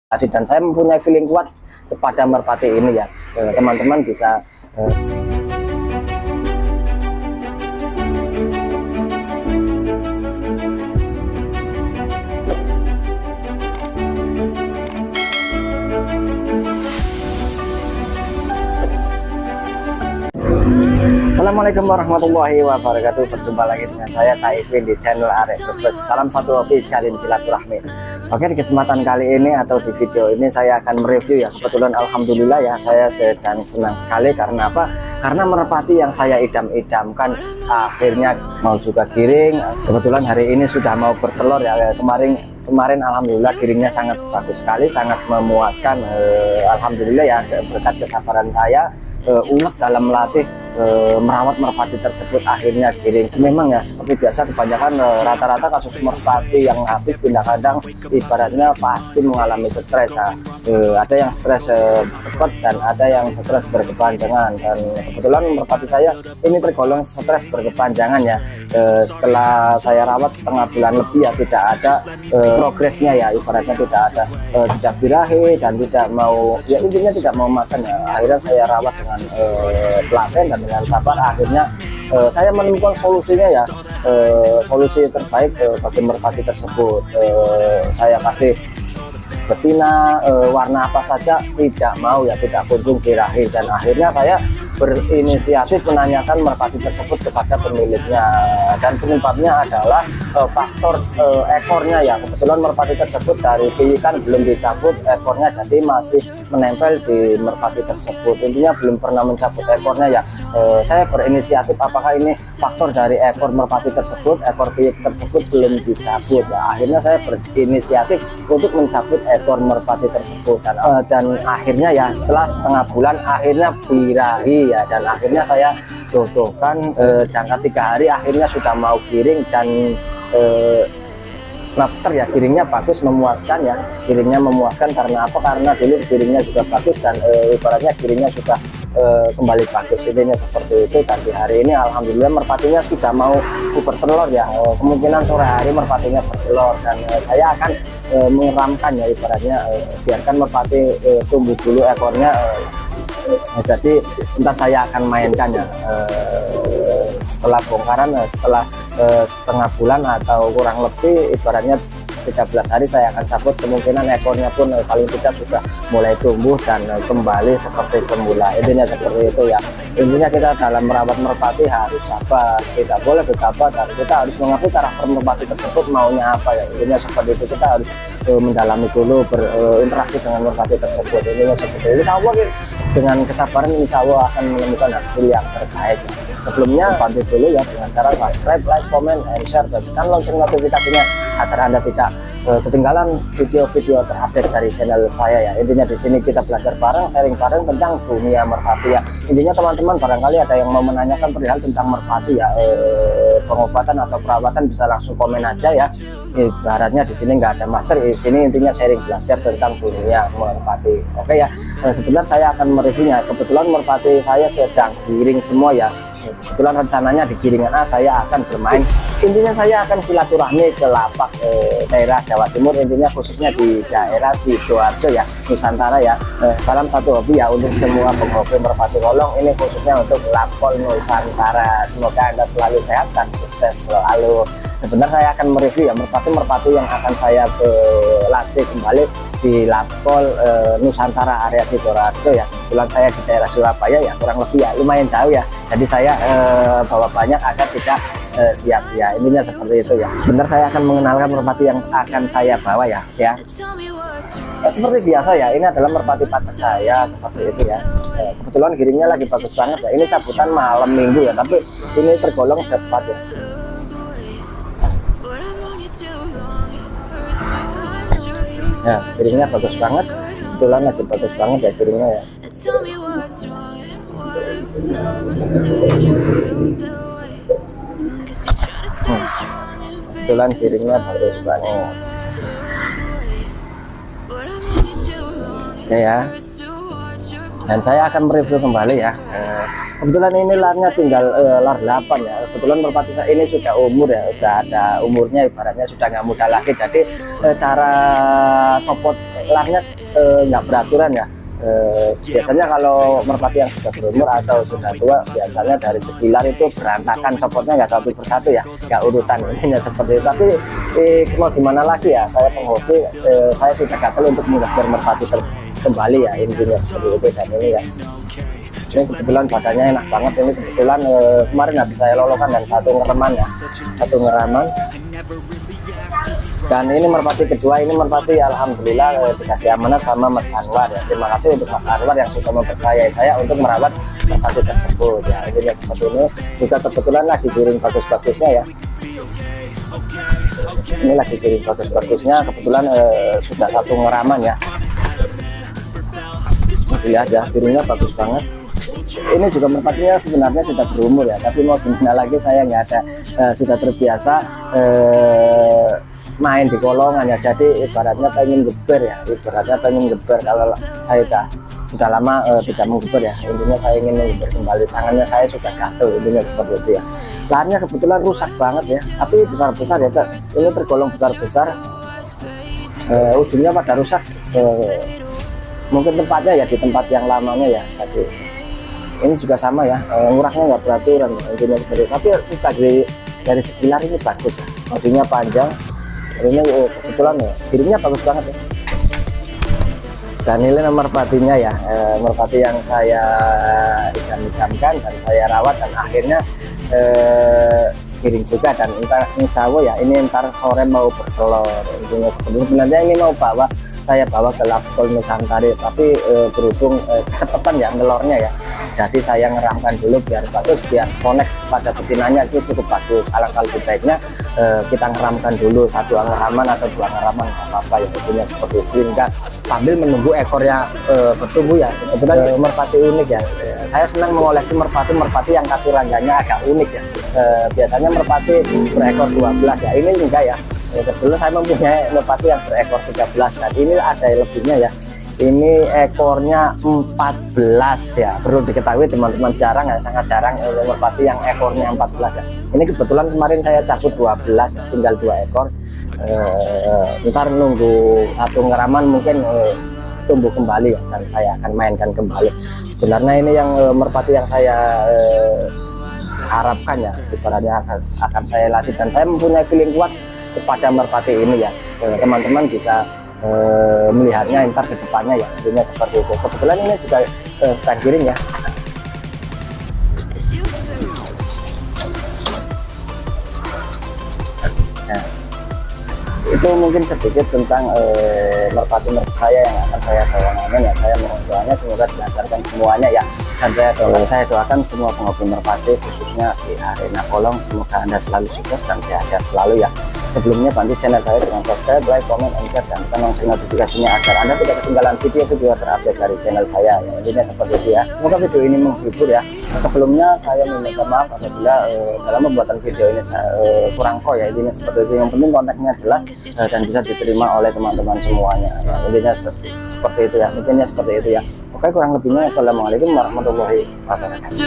dan saya mempunyai feeling kuat kepada merpati ini ya. Teman-teman bisa Assalamualaikum warahmatullahi wabarakatuh. Berjumpa lagi dengan saya Caipin di channel Arek Brebes. Salam satu hobi, jalin silaturahmi. Oke, di kesempatan kali ini atau di video ini saya akan mereview ya. Kebetulan alhamdulillah ya, saya sedang senang sekali karena apa? Karena merpati yang saya idam-idamkan akhirnya mau juga giring. Kebetulan hari ini sudah mau bertelur ya. Kemarin alhamdulillah giringnya sangat bagus sekali, sangat memuaskan. Alhamdulillah ya, berkat kesabaran saya, unek dalam melatih merawat merpati tersebut akhirnya giring. Memang ya seperti biasa kebanyakan rata-rata kasus merpati yang habis pindah kandang ibaratnya pasti mengalami stres ya. Ada yang stres cepat dan ada yang stres berkepanjangan, dan kebetulan merpati saya ini tergolong stres berkepanjangan ya. Setelah saya rawat setengah bulan lebih ya, tidak ada progresnya ya, ibaratnya tidak birahi dan tidak mau ya, intinya tidak mau makan ya. Akhirnya saya rawat dengan telaten dan dengan sabar, akhirnya saya menemukan solusinya ya, solusi terbaik bagi merpati tersebut. Saya kasih betina warna apa saja tidak mau ya, tidak kunjung birahi, dan akhirnya saya berinisiatif menanyakan merpati tersebut kepada pemiliknya, dan penyebabnya adalah faktor ekornya ya. Kebetulan merpati tersebut dari piikan belum dicabut ekornya, jadi masih menempel di merpati tersebut. Intinya belum pernah mencabut ekornya ya. Saya berinisiatif apakah ini faktor dari ekor merpati tersebut, ekor piik tersebut belum dicabut ya. Akhirnya saya berinisiatif untuk mencabut ekor merpati tersebut, dan akhirnya ya setelah setengah bulan akhirnya birahi ya, dan akhirnya saya jodohkan jangka 3 hari akhirnya sudah mau giring, dan nafter ya, giringnya bagus, memuaskan ya. Giringnya memuaskan karena apa? Karena dulu giringnya juga bagus, dan ibaratnya giringnya sudah kembali bagus, intinya seperti itu. Dan di hari ini alhamdulillah merpatinya sudah mau bertelur ya. Kemungkinan sore hari merpatinya bertelur, dan saya akan mengeramkan ya, ibaratnya biarkan merpati tumbuh dulu ekornya. Jadi ntar saya akan mainkan ya, setelah bongkaran, setelah setengah bulan atau kurang lebih ibaratnya 13 hari saya akan cabut. Kemungkinan ekornya pun paling tidak sudah mulai tumbuh dan kembali seperti semula. Intinya seperti itu ya. Intinya kita dalam merawat merpati harus sabar, tidak boleh gegabah, dan kita harus mengerti karakter merpati tersebut maunya apa ya. Intinya seperti itu, kita harus mendalami dulu, berinteraksi dengan merpati tersebut. Intinya seperti itu. Insya Allah dengan kesabaran insya Allah akan menemukan hasil yang terbaik. Sebelumnya bantu dulu ya dengan cara subscribe, like, comment, and share, dan tekan lonceng notifikasinya agar Anda tidak ketinggalan video-video terupdate dari channel saya ya. Intinya di sini kita belajar bareng, sharing bareng tentang dunia merpati ya. Intinya teman-teman barangkali ada yang mau menanyakan perihal tentang merpati ya, pengobatan atau perawatan, bisa langsung komen aja ya. Ibaratnya di sini nggak ada master, di sini intinya sharing belajar tentang dunia merpati. Oke ya, sebentar saya akan mereviewnya. Kebetulan merpati saya sedang giring semua ya. Kebetulan rencananya di giringan A saya akan bermain, intinya saya akan silaturahmi ke lapak daerah Jawa Timur, intinya khususnya di daerah Sidoarjo ya, Nusantara ya. Salam satu hobi ya untuk semua penghobi merpati kolong, ini khususnya untuk Lapol Nusantara. Semoga Anda selalu sehat dan sukses selalu. Sebentar saya akan mereview ya merpati yang akan saya latih kembali di Lapol Nusantara area Sidoarjo ya. Kebetulan saya di daerah Surabaya ya, kurang lebih ya lumayan jauh ya, jadi saya bawa banyak agar tidak sia-sia. Intinya seperti itu ya. Sebentar saya akan mengenalkan merpati yang akan saya bawa ya. Seperti biasa ya, ini adalah merpati pacak saya seperti itu ya. Kebetulan giringnya lagi bagus banget ya. Ini cabutan malam minggu ya, tapi ini tergolong cepat ya. Ya, giringnya bagus banget. Kebetulan lagi bagus banget ya giringnya ya. Kebetulan giringnya bagus banget. Oke ya. Dan saya akan mereview kembali ya. Kebetulan ini larnya tinggal lar 8 ya. Kebetulan merpati saya ini sudah umur ya, sudah ada umurnya, ibaratnya sudah nggak muda lagi. Jadi cara copot larnya nggak beraturan ya. Biasanya kalau merpati yang sudah berumur atau sudah tua biasanya dari sekilar itu berantakan copotnya, nggak satu persatu ya, nggak urutan ininya seperti itu. Tapi mau gimana lagi ya, saya penghobi, saya sudah gagal untuk menggambar merpati kembali ya, intinya seperti itu. Dan ini ya, ini kebetulan badannya enak banget. Ini kebetulan kemarin habis saya lolokan dan satu ngeraman ya, satu ngeraman. Dan ini merpati kedua, ini merpati alhamdulillah dikasih amanat sama Mas Anwar ya. Terima kasih untuk Mas Anwar yang sudah mempercayai saya untuk merawat merpati tersebut ya. Ini seperti ini juga kebetulan lagi giring bagus-bagusnya ya. Ini lagi giring bagus-bagusnya, kebetulan sudah satu ngeraman ya. Lihat ya, giringnya bagus banget. Ini juga merpatinya sebenarnya sudah berumur ya, tapi mau gimana lagi, saya nggak ada, sudah terbiasa main di kolongan ya, jadi ibaratnya pengen geber ya, ibaratnya pengen geber. Kalau saya sudah lama tidak menggeber ya, intinya saya ingin menggeber kembali, tangannya saya sudah gatel, intinya seperti itu ya. Lahannya kebetulan rusak banget ya, tapi besar-besar ya, ini tergolong besar-besar, ujungnya pada rusak, mungkin tempatnya ya di tempat yang lamanya ya. Tapi ini juga sama ya, nguraknya nggak beraturan intinya seperti itu. Tapi dari sekilar ini bagus ya, bodinya panjang. Ini kebetulan ya, giringnya bagus banget ya. Dan ini merpatinya ya, merpati yang saya idam-idamkan dan saya rawat, dan akhirnya giring juga. Dan insya Allah ya, ini ntar sore mau bertelur, intinya seperti itu. Sebenarnya ini mau saya bawa ke Lapkol Nusantara, tapi berhubung kecepatan ya nelornya ya, jadi saya ngeramkan dulu biar bagus, biar koneksi pada betinanya itu cukup bagus. Alangkah lebih baiknya kita ngeramkan dulu satu ngeraman atau dua ngeraman, apa-apa ya, tentunya seperti itu, sehingga sambil menunggu ekornya bertumbuh ya. Kebetulan merpati unik ya, saya senang mengoleksi merpati yang kaki rangganya agak unik ya. Biasanya merpati berekor 12 ya, ini enggak ya. Kebetulan saya mempunyai merpati yang berekor 13, dan ini ada lebihnya ya. Ini ekornya 14 ya, perlu diketahui teman-teman, jarang ya, sangat jarang merpati yang ekornya 14 ya. Ini kebetulan kemarin saya cabut 12 ya, tinggal 2 ekor. Ntar nunggu satu ngeraman mungkin tumbuh kembali ya, dan saya akan mainkan kembali. Sebenarnya ini yang merpati yang saya harapkan ya, ibaratnya akan saya latih, dan saya mempunyai feeling kuat kepada merpati ini ya. Teman-teman bisa melihatnya ntar ke depannya ya, intinya seperti itu. Kebetulan ini juga sedang giring ya. Nah, itu mungkin sedikit tentang merpati saya yang akan saya bawakan ya. Saya mohon doanya semoga dilancarkan semuanya ya, dan saya doakan semua penghobi merpati khususnya di arena kolong, semoga Anda selalu sukses dan sehat-sehat selalu ya. Sebelumnya bantu channel saya dengan subscribe, like, comment, and share, dan tekan lonceng notifikasinya agar Anda tidak ketinggalan video-video terupdate dari channel saya ya. Intinya seperti itu ya. Semoga video ini menghibur ya. Sebelumnya saya meminta maaf apabila dalam pembuatan video ini kurang kok ya, intinya seperti itu. Yang penting kontennya jelas dan bisa diterima oleh teman-teman semuanya ya. Intinya seperti itu ya, intinya seperti itu ya. Oke, kurang lebihnya assalamualaikum warahmatullahi wabarakatuh.